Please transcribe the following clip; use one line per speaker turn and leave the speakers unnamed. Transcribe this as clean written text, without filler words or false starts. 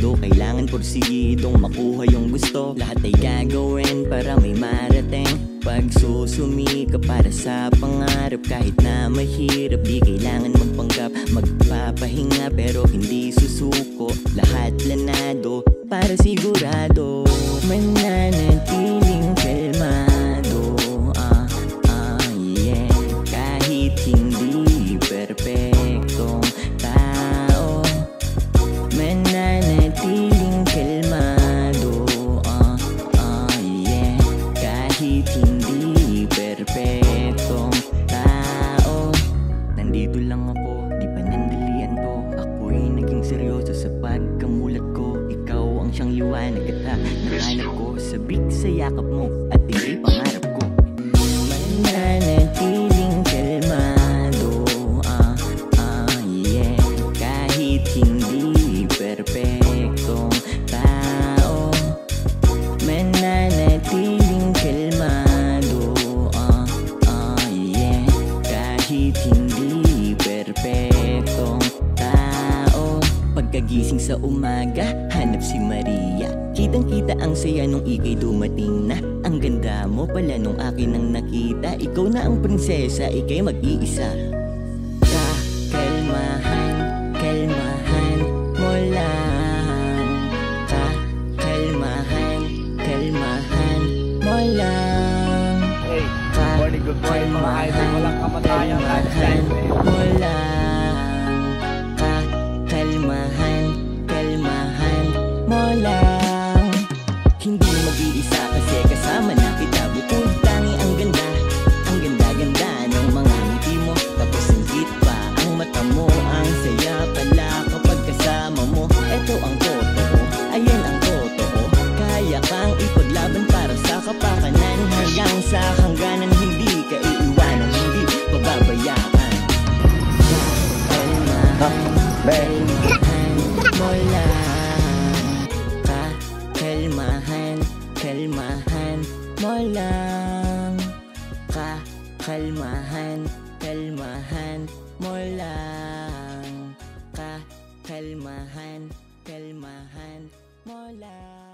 mundo, kailangan porsigidong makuha yung gusto. Lahat ay gagawin para may marating. Pagsusumika para sa pangarap, kahit na mahirap, di kailangan magpanggap. Magpapahinga pero hindi susuko, lahat planado para sigurado. Mananatiling kalmado, yeah. Kahit hindi perpektong tao, mananatiling kalmado, yeah. Kahit hindi perpektong tao. Nandito lang ako, di panandalian to. Ako'y naging seryoso sa pagkamulat ko. Ikaw ang siyang liwanag at nahanap ko. Sabik sa yakap mo at ito'y pangarap ko. Mananatiling kalmado, yeah. Kahit hindi perpektong tao, mananatiling kalmado, yeah. Kahit hindi perpektong tao. Pagkagising sa umaga, hanap si Maria. Kitang-kita ang saya nung ika'y dumating na. Ang ganda mo pala nung akin ang nakita. Ikaw na ang prinsesa, ika'y mag-iisa. Kalmahan, kalmahan mo lang. Kalmahan, kalmahan mo lang.
Hey, morning, good morning mga idol. Walang kamatayan,
kalmahan mo lang. Kalmahan, kalmahan mo lang. Hindi mag-iisa kasi kasama na kita. Bukod tangi ang ganda, ang ganda-ganda ng mga ngiti mo. Tapos hingit pa ang mata mo, ang saya pala kapag kasama mo. Eto ang totoo, ayan ang totoo. Kaya kang ipaglaban para sa kapakanan. Hanggang sa hangganan, hindi ka iiwanan, hindi pababayaan. Kalmahan mo lang. Kalmahan, kalmahan mo lang. Kalmahan, kalmahan mo lang. Kalmahan, kalmahan mo lang.